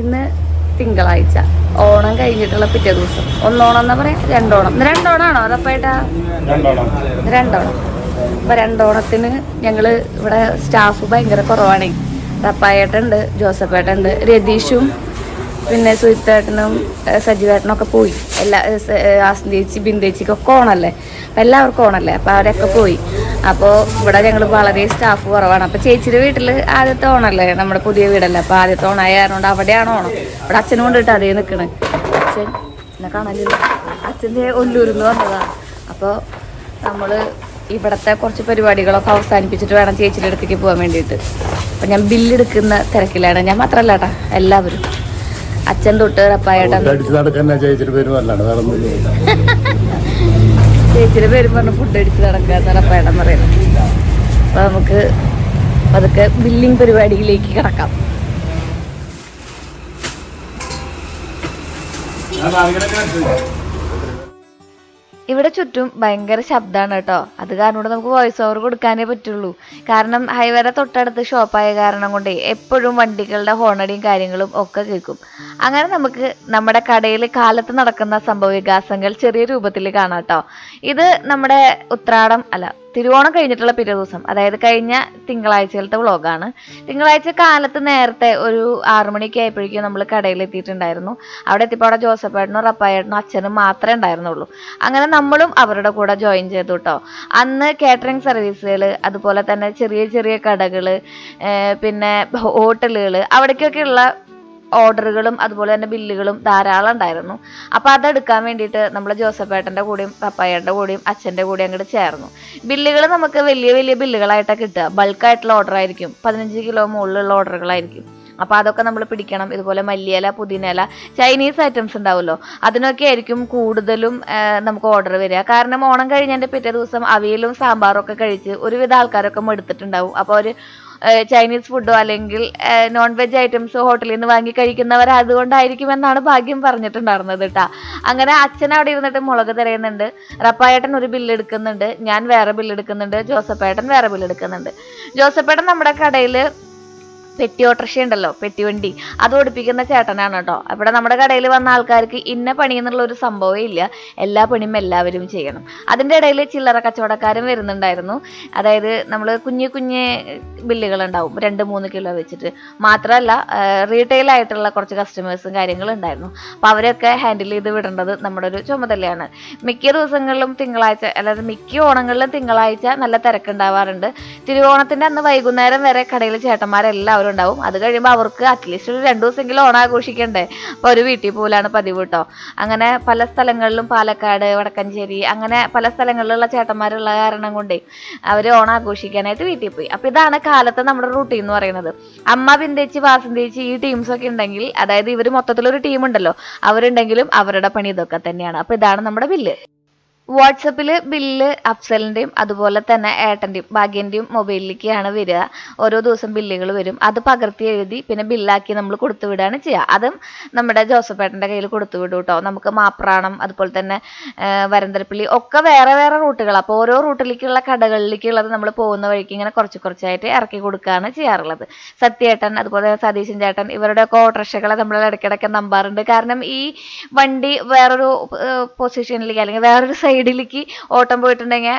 ഇന്ന് തിങ്കളാഴ്ച, ഓണം കഴിഞ്ഞിട്ടുള്ള പിറ്റേ ദിവസം. ഒന്നോണം എന്നാ പറയാ, രണ്ടോണം. ഇന്ന് രണ്ടോണാണോ അതപ്പായിട്ടാ? രണ്ടോണം. അപ്പൊ രണ്ടോണത്തിന് ഞങ്ങള് ഇവിടെ സ്റ്റാഫ് ഭയങ്കര കുറവാണേ. റപ്പായേട്ടുണ്ട്, ജോസഫേട്ടുണ്ട്, രതീഷും പിന്നെ സുഹിത്തേട്ടനും സജീവേട്ടനും ഒക്കെ പോയി. ആസ്ലിയേച്ചി ബിന്ദേച്ചിക്കൊക്കെ ഓണല്ലേ, അപ്പം എല്ലാവർക്കും ഓണല്ലേ, അപ്പം അവരൊക്കെ പോയി. അപ്പോൾ ഇവിടെ ഞങ്ങൾ വളരെ സ്റ്റാഫ് കുറവാണ്. അപ്പോൾ ചേച്ചിയുടെ വീട്ടിൽ ആദ്യത്തെ ഓണല്ലേ, നമ്മുടെ പുതിയ വീടല്ലേ, അപ്പോൾ ആദ്യത്തെ ഓണായ കാരണം അവിടെയാണ് ഓണം. ഇവിടെ അച്ഛനും കൊണ്ടിട്ട് അതേ നിൽക്കണേ. അച്ഛൻ എന്നെ കാണലില്ല, അച്ഛൻ്റെ ഒല്ലൂരിന്ന് വന്നതാണ്. അപ്പോൾ നമ്മൾ ഇവിടുത്തെ കുറച്ച് പരിപാടികളൊക്കെ അവസാനിപ്പിച്ചിട്ട് വേണം ചേച്ചിയുടെ അടുത്തേക്ക് പോകാൻ വേണ്ടിയിട്ട്. അപ്പം ഞാൻ ബില്ലെടുക്കുന്ന തിരക്കിലാണ്. ഞാൻ മാത്രമല്ല കേട്ടോ, എല്ലാവരും. അച്ഛൻ തൊട്ട് റപ്പായേട്ടൻ ചേച്ചിയുടെ പേരും പറഞ്ഞ് ഫുഡ് അടിച്ച് നടക്കുക റപ്പായേട്ടൻ പറയുന്നത്. അപ്പോൾ നമുക്ക് അതൊക്കെ ബില്ലിങ് പരിപാടിയിലേക്ക് കിടക്കാം. ഇവിടെ ചുറ്റും ഭയങ്കര ശബ്ദമാണ് കേട്ടോ. അത് കാരണം കൊണ്ട് നമുക്ക് വോയിസ് ഓവർ കൊടുക്കാനേ പറ്റുള്ളൂ. കാരണം ഹൈവേയുടെ തൊട്ടടുത്ത് ഷോപ്പായ കാരണം കൊണ്ടേ എപ്പോഴും വണ്ടികളുടെ ഹോണടിയും കാര്യങ്ങളും ഒക്കെ കേൾക്കും. അങ്ങനെ നമുക്ക് നമ്മുടെ കടയിൽ കാലത്ത് നടക്കുന്ന സംഭവ വികാസങ്ങൾ ചെറിയ രൂപത്തിൽ കാണാം കേട്ടോ. ഇത് നമ്മുടെ ഉത്രാടം അല്ല, തിരുവോണം കഴിഞ്ഞിട്ടുള്ള പിറ്റേ ദിവസം, അതായത് കഴിഞ്ഞ തിങ്കളാഴ്ചയിലത്തെ വ്ളോഗാണ്. തിങ്കളാഴ്ച കാലത്ത് നേരത്തെ ഒരു 6 മണിക്ക് ആയപ്പോഴേക്കും നമ്മൾ കടയിൽ എത്തിയിട്ടുണ്ടായിരുന്നു. അവിടെ എത്തിയപ്പോൾ അവിടെ ജോസഫേട്ടനും റപ്പായേട്ടനും അച്ഛനും മാത്രമേ ഉണ്ടായിരുന്നുള്ളൂ. അങ്ങനെ നമ്മളും അവരുടെ കൂടെ ജോയിൻ ചെയ്തു കേട്ടോ. അന്ന് കാറ്ററിംഗ് സർവീസുകൾ, അതുപോലെ തന്നെ ചെറിയ ചെറിയ കടകൾ, പിന്നെ ഹോട്ടലുകൾ, അവിടേക്കൊക്കെയുള്ള ഓർഡറുകളും അതുപോലെ തന്നെ ബില്ലുകളും ധാരാളം ഉണ്ടായിരുന്നു. അപ്പോൾ അതെടുക്കാൻ വേണ്ടിയിട്ട് നമ്മൾ ജോസഫേട്ടൻ്റെ കൂടെയും പപ്പായയുടെ കൂടെയും അച്ഛൻ്റെ കൂടെയും അങ്ങോട്ട് ചേർന്നു. ബില്ലുകൾ നമുക്ക് വലിയ വലിയ ബില്ലുകളായിട്ടാണ് കിട്ടുക. ബൾക്കായിട്ടുള്ള ഓർഡർ ആയിരിക്കും, 15 കിലോ മുകളിലുള്ള ഓർഡറുകളായിരിക്കും. അപ്പോൾ അതൊക്കെ നമ്മൾ പിടിക്കണം. ഇതുപോലെ മല്ലിയില, പുതിനയില, ചൈനീസ് ഐറ്റംസ് ഉണ്ടാവുമല്ലോ, അതിനൊക്കെ ആയിരിക്കും കൂടുതലും നമുക്ക് ഓർഡർ വരിക. കാരണം ഓണം കഴിഞ്ഞതിൻ്റെ പിറ്റേ ദിവസം അവിയലും സാമ്പാറും ഒക്കെ കഴിച്ച് ഒരുവിധ ആൾക്കാരൊക്കെ മടുത്തിട്ടുണ്ടാവും. അപ്പോൾ അവർ ചൈനീസ് ഫുഡോ അല്ലെങ്കിൽ നോൺ വെജ് ഐറ്റംസോ ഹോട്ടലിൽ നിന്ന് വാങ്ങി കഴിക്കുന്നവർ അതുകൊണ്ടായിരിക്കും എന്നാണ് ഭാഗ്യം പറഞ്ഞിട്ടുണ്ടായിരുന്നത് കേട്ടാ. അങ്ങനെ അച്ഛൻ അവിടെ ഇരുന്നിട്ട് മുളക് തിരയുന്നുണ്ട്, റപ്പായേട്ടൻ ഒരു ബില്ല് എടുക്കുന്നുണ്ട്, ഞാൻ വേറെ ബില്ല് എടുക്കുന്നുണ്ട്, ജോസഫേട്ടൻ വേറെ ബില്ല് എടുക്കുന്നുണ്ട്. ജോസഫേട്ടൻ നമ്മുടെ കടയിൽ പെട്ടി ഓട്ടർഷ ഉണ്ടല്ലോ, പെട്ടിവണ്ടി, അത് ഓടിപ്പിക്കുന്ന ചേട്ടനാണ് കേട്ടോ. അവിടെ നമ്മുടെ കടയിൽ വന്ന ആൾക്കാർക്ക് ഇന്ന പണി എന്നുള്ള ഒരു സംഭവമേ ഇല്ല, എല്ലാ പണിയും എല്ലാവരും ചെയ്യണം. അതിൻ്റെ ഇടയിൽ ചില്ലറ കച്ചവടക്കാരും വരുന്നുണ്ടായിരുന്നു. അതായത് നമ്മൾ കുഞ്ഞു കുഞ്ഞ് ബില്ലുകൾ ഉണ്ടാവും, 2-3 കിലോ വെച്ചിട്ട്. മാത്രമല്ല റീറ്റെയിൽ ആയിട്ടുള്ള കുറച്ച് കസ്റ്റമേഴ്സും കാര്യങ്ങളും ഉണ്ടായിരുന്നു. അപ്പോൾ അവരൊക്കെ ഹാൻഡിൽ ചെയ്ത് വിടേണ്ടത് നമ്മുടെ ഒരു ചുമതലയാണ്. മിക്ക ദിവസങ്ങളിലും തിങ്കളാഴ്ച, അതായത് മിക്ക ഓണങ്ങളിലും തിങ്കളാഴ്ച നല്ല തിരക്കുണ്ടാവാറുണ്ട്. തിരുവോണത്തിൻ്റെ അന്ന് വൈകുന്നേരം വരെ കടയിൽ ചേട്ടന്മാരെല്ലാവരും ഉണ്ടാവും. അത് കഴിയുമ്പോൾ അവർക്ക് അറ്റ്ലീസ്റ്റ് ഒരു 2 ദിവസമെങ്കിലും ഓണം ആഘോഷിക്കണ്ടേ. അപ്പോൾ ഒരു വീട്ടിൽ പോലാണ് പതിവ് കേട്ടോ. അങ്ങനെ പല സ്ഥലങ്ങളിലും, പാലക്കാട്, വടക്കഞ്ചേരി, അങ്ങനെ പല സ്ഥലങ്ങളിലുള്ള ചേട്ടന്മാരുള്ള കാരണം കൊണ്ടേ അവർ ഓണം ആഘോഷിക്കാനായിട്ട് വീട്ടിൽ പോയി. അപ്പോൾ ഇതാണ് കാലത്ത് നമ്മുടെ റൂട്ടീൻ എന്ന് പറയുന്നത്. അമ്മ, ബിന്ദേച്ചി, വാസന്തേച്ചി, ഈ ടീംസൊക്കെ ഉണ്ടെങ്കിൽ, അതായത് ഇവർ മൊത്തത്തിലൊരു ടീം ഉണ്ടല്ലോ, അവരുണ്ടെങ്കിലും അവരുടെ പണി ഇതൊക്കെ തന്നെയാണ്. അപ്പോൾ ഇതാണ് നമ്മുടെ ബില്ല്. വാട്സപ്പിൽ ബില്ല് അഫ്സലിൻ്റെയും അതുപോലെ തന്നെ ഏട്ടൻ്റെയും ഭാഗ്യൻ്റെയും മൊബൈലിലേക്കാണ് വരിക. ഓരോ ദിവസം ബില്ലുകൾ വരും, അത് പകർത്തി എഴുതി പിന്നെ ബില്ലാക്കി നമ്മൾ കൊടുത്തു വിടുകയാണ് ചെയ്യുക. അതും നമ്മുടെ ജോസഫേട്ടൻ്റെ കയ്യിൽ കൊടുത്തു വിടും കേട്ടോ. നമുക്ക് മാപ്രാണം, അതുപോലെ തന്നെ വരന്തരപ്പള്ളി ഒക്കെ വേറെ വേറെ റൂട്ടുകൾ. അപ്പോൾ ഓരോ റൂട്ടിലേക്കുള്ള കടകളിലേക്കുള്ളത് നമ്മൾ പോകുന്ന വഴിക്ക് ഇങ്ങനെ കുറച്ച് കുറച്ചായിട്ട് ഇറക്കി കൊടുക്കുകയാണ് ചെയ്യാറുള്ളത്. സത്യേട്ടൻ, അതുപോലെ സതീശൻ ചേട്ടൻ, ഇവരുടെയൊക്കെ ഓട്ടോറിക്ഷകളെ നമ്മൾ ഇടയ്ക്കിടയ്ക്ക് നമ്പാറുണ്ട്. കാരണം ഈ വണ്ടി വേറൊരു പൊസിഷനിലേക്ക് അല്ലെങ്കിൽ വേറൊരു സൈഡിലേക്ക് ഓട്ടം പോയിട്ടുണ്ടെങ്കിൽ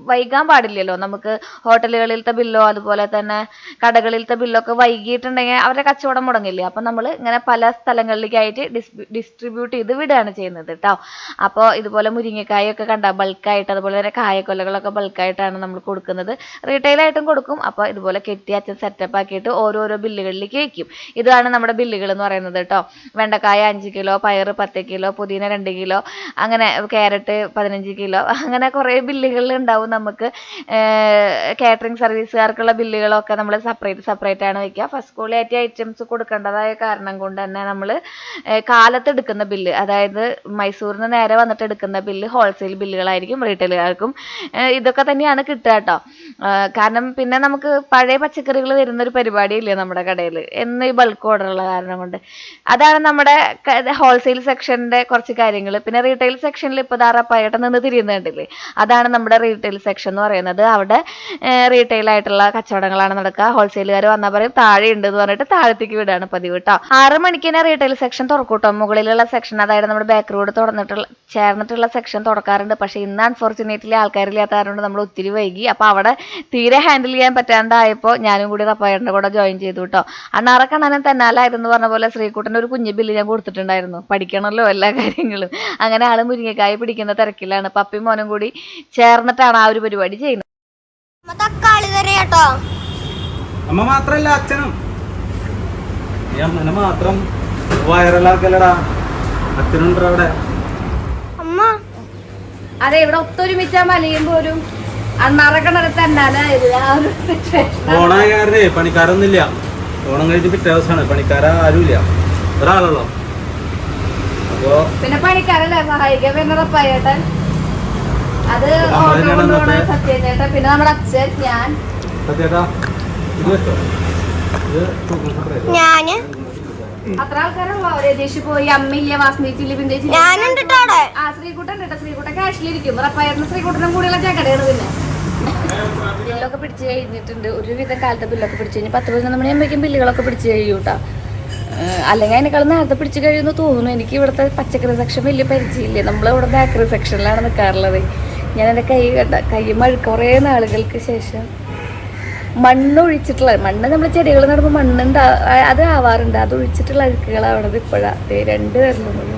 വൈകാൻ പാടില്ലല്ലോ. നമുക്ക് ഹോട്ടലുകളിലത്തെ ബില്ലോ അതുപോലെ തന്നെ കടകളിലത്തെ ബില്ലൊക്കെ വൈകിട്ടുണ്ടെങ്കിൽ അവരുടെ കച്ചവടം മുടങ്ങില്ലേ. അപ്പം നമ്മൾ ഇങ്ങനെ പല സ്ഥലങ്ങളിലേക്കായിട്ട് ഡിസ്ട്രിബ്യൂട്ട് ചെയ്ത് വിടുകയാണ് ചെയ്യുന്നത് കേട്ടോ. അപ്പോൾ ഇതുപോലെ മുരിങ്ങക്കായൊക്കെ കണ്ട ബൾക്കായിട്ട്, അതുപോലെ തന്നെ കായക്കൊലകളൊക്കെ ബൾക്കായിട്ടാണ് നമ്മൾ കൊടുക്കുന്നത്. റീറ്റെയിലായിട്ടും കൊടുക്കും. അപ്പോൾ ഇതുപോലെ കെട്ടി അച്ഛൻ സെറ്റപ്പ് ആക്കിയിട്ട് ഓരോരോ ബില്ലുകളിലേക്ക് വയ്ക്കും. ഇതാണ് നമ്മുടെ ബില്ലുകൾ എന്ന് പറയുന്നത് കേട്ടോ. വെണ്ടക്കായ 5 കിലോ, പയർ 10 കിലോ, പുതിന 2 കിലോ, അങ്ങനെ ക്യാരറ്റ് 15 കിലോ, അങ്ങനെ കുറേ ബില്ലുകൾ ഉണ്ടാവും നമുക്ക്. കാറ്ററിംഗ് സർവീസുകാർക്കുള്ള ബില്ലുകളൊക്കെ നമ്മൾ സെപ്പറേറ്റ് ആണ് വയ്ക്കുക. ഫസ്റ്റ് ക്വാളിറ്റി ഐറ്റംസ് കൊടുക്കേണ്ടതായ കാരണം കൊണ്ട് തന്നെ നമ്മൾ കാലത്ത് എടുക്കുന്ന ബില്ല്, അതായത് മൈസൂരിൽ നിന്ന് നേരെ വന്നിട്ട് എടുക്കുന്ന ബില്ല് ഹോൾസെയിൽ ബില്ലുകളായിരിക്കും. റീറ്റെയിലുകാർക്കും ഇതൊക്കെ തന്നെയാണ് കിട്ടുക കേട്ടോ. കാരണം പിന്നെ നമുക്ക് പഴയ പച്ചക്കറികൾ വരുന്നൊരു പരിപാടിയില്ലേ നമ്മുടെ കടയിൽ, എന്ന് ഈ ബൾക്ക് ഓർഡറുള്ള കാരണം കൊണ്ട്. അതാണ് നമ്മുടെ ഹോൾസെയിൽ സെക്ഷൻ്റെ കുറച്ച് കാര്യങ്ങൾ. പിന്നെ റീറ്റെയിൽ സെക്ഷനിൽ ഇപ്പോൾ ധാരാപ്പായിട്ട് വന്ന് തിരിയുന്നത് കണ്ടില്ലേ, അതാണ് നമ്മുടെ റീറ്റെയിൽ സെക്ഷൻ എന്ന് പറയുന്നത്. അവിടെ റീറ്റെയിൽ ആയിട്ടുള്ള കച്ചവടങ്ങളാണ് നടക്കുക. ഹോൾസെയിലുകാർ വന്നാൽ പറയും താഴെ ഉണ്ട് എന്ന് പറഞ്ഞിട്ട് താഴത്തേക്ക് വിടാണ് പതിവ് കേട്ടോ. 6 മണിക്ക് തന്നെ റീറ്റെയിൽ സെക്ഷൻ തുറക്കൂട്ടോ. മുകളിലുള്ള സെക്ഷൻ, അതായത് നമ്മുടെ ബേക്കറിയോട് ചേർന്നിട്ടുള്ള സെക്ഷൻ തുറക്കാറുണ്ട്. പക്ഷെ ഇന്ന് അൺഫോർച്ചുനേറ്റ്ലി ആൾക്കാരില്ലാത്ത കാരണം നമ്മൾ ഒത്തിരി വൈകി. അപ്പൊ അവിടെ തീരെ ഹാൻഡിൽ ചെയ്യാൻ പറ്റാണ്ടായപ്പോൾ ഞാനും കൂടി റപ്പായറിന്റെ കൂടെ ജോയിൻ ചെയ്തു കേട്ടോ. അണ്ണാറെ കാണാനും തന്നാലായിരുന്നു പറഞ്ഞ പോലെ ശ്രീകുട്ടൻ്റെ ഒരു കുഞ്ഞു ബില്ല് ഞാൻ കൊടുത്തിട്ടുണ്ടായിരുന്നു. പഠിക്കണമല്ലോ എല്ലാ കാര്യങ്ങളും. അങ്ങനെ ആള് മുരിങ്ങക്കായ പിടിക്കുന്ന തിരക്കിലാണ്. പപ്പയും മോനും കൂടി ചേർന്നിട്ടാണ് ആ ഒരു പരിപാടി ചെയ്യുന്നത്. തക്കാളി തരാ കേട്ടോ. അമ്മ മാത്രല്ല അച്ഛനും. ഈ അമ്മനെ മാത്രം വൈറലാക്കല്ലടാ, അച്ഛനുണ്ടോ അവിടെ? അമ്മ അതെ, ഇവിടെ ഒത്തൊരുമിച്ചാ മലയും പോലും അണ്ണാറെ കിണറ് തന്നാലായിരുന്നു ആ ഒരു സിറ്റുവേഷൻ. ഓണായ കാരണേ പണിക്കാരൊന്നുമില്ല. ഓണം കഴിഞ്ഞ് പിറ്റേ ദിവസമാണ്, പണിക്കാര ആരുമില്ല, ഒരാളുള്ളോ. അപ്പോ പിന്നെ പണിക്കാരല്ലേ സഹായിക്കാൻ പിന്നെ റപ്പായേട്ടൻ, അത് സത്യേട്ടൻ, പിന്നെ നമ്മുടെ അച്ഛൻ, ഞാൻ. സത്യേട്ടാ ഇത് വെച്ചോ, ഞാന് അത്ര ആൾക്കാരുള്ളോ? രതീഷ് പോയി, അമ്മയില്ല, വാസ്മിച്ചില്ല, പിന്നെ ആ ശ്രീകുട്ടൻ കേട്ടോ. ശ്രീകുട്ടൻ ക്യാഷിലിരിക്കും. റപ്പായേട്ടനും ശ്രീകുട്ടനും കൂടിയുള്ള ചക്കടയാണ്. പിന്നെ ബില്ലൊക്കെ പിടിച്ച് കഴിഞ്ഞിട്ടുണ്ട്. ഒരുവിധ കാലത്തെ ബില്ലൊക്കെ പിടിച്ച് കഴിഞ്ഞ് 10-11 മണിയാകുമ്പോഴേക്കും ബില്ലുകളൊക്കെ പിടിച്ച് കഴിയും കേട്ടോ. അല്ലെങ്കിൽ അതിനേക്കാളും നേരത്തെ പിടിച്ച് കഴിയുമെന്ന് തോന്നുന്നു. എനിക്ക് ഇവിടുത്തെ പച്ചക്കറി സെക്ഷൻ വലിയ പരിചയമില്ലേ. നമ്മളിവിടെ ബേക്കറി സെക്ഷനിലാണ് നിൽക്കാറുള്ളത്. ഞാൻ എൻ്റെ കൈ കുറേ നാളുകൾക്ക് ശേഷം മണ്ണ് നമ്മൾ ചെടികൾ നടുമ്പോൾ മണ്ണുണ്ട്, അത് ആവാറുണ്ട്. അത് ഒഴിച്ചിട്ടുള്ള അഴുക്കുകൾ ആവണത് ഇപ്പോഴാണ്. 2 പേരിലൊന്നുണ്ട്.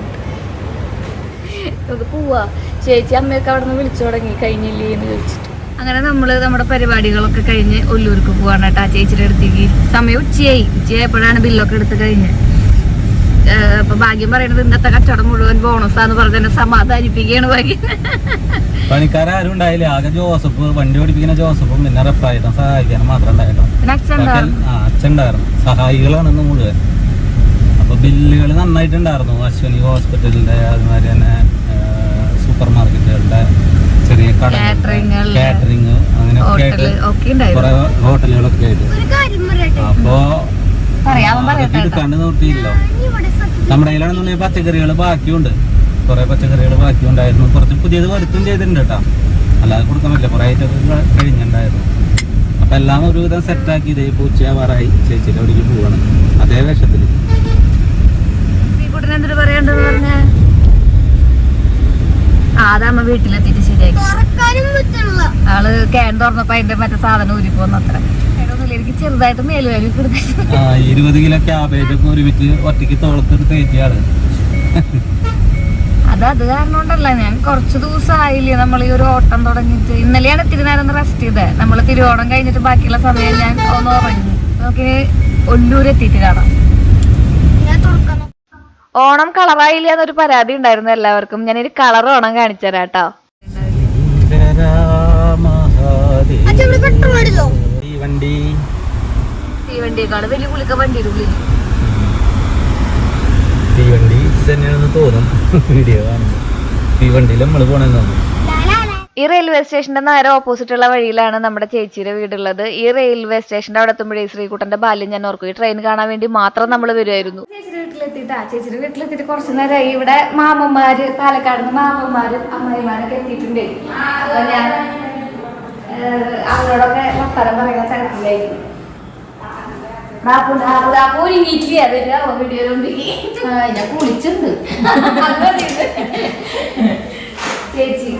അത് പോവാ ചേച്ചി അമ്മയൊക്കെ അവിടെ നിന്ന് വിളിച്ചു തുടങ്ങി കഴിഞ്ഞില്ലേ എന്ന് ചോദിച്ചിട്ട്. അങ്ങനെ നമ്മുടെ പരിപാടികളൊക്കെ കഴിഞ്ഞ് ഒല്ലൂർക്ക് പോവാണ് കേട്ടോ, ചേച്ചിയുടെ അടുത്തേക്ക്. സമയം ഉച്ചയായപ്പോഴാണ് ബില്ലൊക്കെ എടുത്ത് കഴിഞ്ഞ്. അപ്പൊ ഭാഗ്യം പറയുന്നത് ഇന്നത്തെ കച്ചവടം മുഴുവൻ ബോണസാന്ന് പറഞ്ഞ സമാധാനിപ്പിക്കുകയാണ് ഭാഗ്യം. പണിക്കാരും ഉണ്ടായില്ല, ആകെ ജോസഫ്, വണ്ടി ഓടിപ്പിക്കുന്ന ജോസഫും പിന്നെ റപ്പായിട്ടും സഹായിക്കാനും മാത്രം ഉണ്ടായിരുന്നു. അച്ഛൻ ഉണ്ടായിരുന്നു, സഹായികളാണെന്ന് മുഴുവൻ. അപ്പൊ ബില്ലുകൾ നന്നായിട്ടുണ്ടായിരുന്നു. അശ്വനി ഹോസ്പിറ്റലിന്റെ, അതുമാതിരി തന്നെ സൂപ്പർ മാർക്കറ്റുകളുടെ, ചെറിയ കട, കാറ്ററിങ്, അങ്ങനെയൊക്കെ കുറെ ഹോട്ടലുകളൊക്കെ ആയിട്ട്. അപ്പോ എടുക്കാണ്ട് നിർത്തിയില്ലോ. നമ്മുടെ കയ്യിലാണെന്നുണ്ടെങ്കിൽ പച്ചക്കറികൾ ബാക്കിയുണ്ട്, കുറെ പച്ചക്കറികൾ ബാക്കിയുണ്ടായിരുന്നു. കുറച്ച് പുതിയത് വരുത്തും ചെയ്തിട്ടുണ്ട് കേട്ടോ, അല്ലാതെ കൊടുക്കാൻ പറ്റില്ല. കുറെ ഐറ്റമൊക്കെ കഴിഞ്ഞിട്ടുണ്ടായിരുന്നു. അപ്പൊ എല്ലാം ഒരുവിധം സെറ്റാക്കി ഇതേ പൂച്ചയാവാറായി. ചേച്ചിയുടെ അവിടേക്ക് പോവാണ് അതേ വേഷത്തിൽ. അതമ്മ വീട്ടിലെത്തിയിട്ട് ശരിയാക്കി. ആള് ക്യാൻ തുറന്നപ്പോ അതിന്റെ മറ്റേ സാധനം ഊരിപ്പോന്നത്ര. എനിക്ക് ചെറുതായിട്ട് മേലുവേലി 20 കിലോ ക്യാബേജ് ഒക്കെ ഒരുമിച്ച് ഒറ്റയ്ക്ക് തോളത്തെടുത്ത് കയറ്റിയാണ്. അത് കാരണം കൊണ്ടല്ല, ഞാൻ കുറച്ച് ദിവസമായില്ലേ നമ്മൾ ഈ ഒരു ഓട്ടം തുടങ്ങിയിട്ട്. ഇന്നലെയാണ് ഇത്തിരി നേരം റെസ്റ്റ് ചെയ്തത്. നമ്മൾ തിരുവോണം കഴിഞ്ഞിട്ട് ബാക്കിയുള്ള സമയം ഞാൻ ഒന്ന് ഉറങ്ങി. നമുക്ക് ഒല്ലൂരെത്തിയിട്ട് കാണാം. ഓണം കളറായില്ല എന്നൊരു പരാതി ഉണ്ടായിരുന്നു എല്ലാവർക്കും. ഞാനൊരു കളർ ഓണം കാണിച്ചു തരാം കേട്ടോ. തീവണ്ടിയേക്കാള് വലിയ കുളിക്ക വണ്ടിയുടെ ഉള്ളിൽ. തീവണ്ടി തന്നെയാണെന്ന് തോന്നും വീഡിയോ കാണുമ്പോൾ. തീവണ്ടിയിൽ നമ്മൾ പോണെന്ന് തോന്നുന്നു. ഈ റെയിൽവേ സ്റ്റേഷന്റെ നേരെ ഓപ്പോസിറ്റ് ഉള്ള വഴിയിലാണ് നമ്മുടെ ചേച്ചിയുടെ വീടുള്ളത്. ഈ റെയിൽവേ സ്റ്റേഷന്റെ അവിടെ എത്തുമ്പോഴേ ശ്രീകുട്ടന്റെ ബാല്യം ഞാൻ ഓർക്കും. ഈ ട്രെയിൻ കാണാൻ വേണ്ടി മാത്രം നമ്മൾ വരുമായിരുന്നു. ചേച്ചിയുടെ വീട്ടിലെത്തിയിട്ട് കുറച്ചു നേരമായി. ഇവിടെ മാമന്മാര്, പാലക്കാട് നിന്ന് മാമന്മാരും അമ്മായിമാരൊക്കെ എത്തിയിട്ടുണ്ട്. അപ്പൊ ഞാൻ അവരോടൊക്കെ വർത്തമാനം പറയുന്ന തിരക്കിലായിരുന്നു. ഞാൻ കുളിച്ചിട്ടുണ്ട് ചേച്ചി,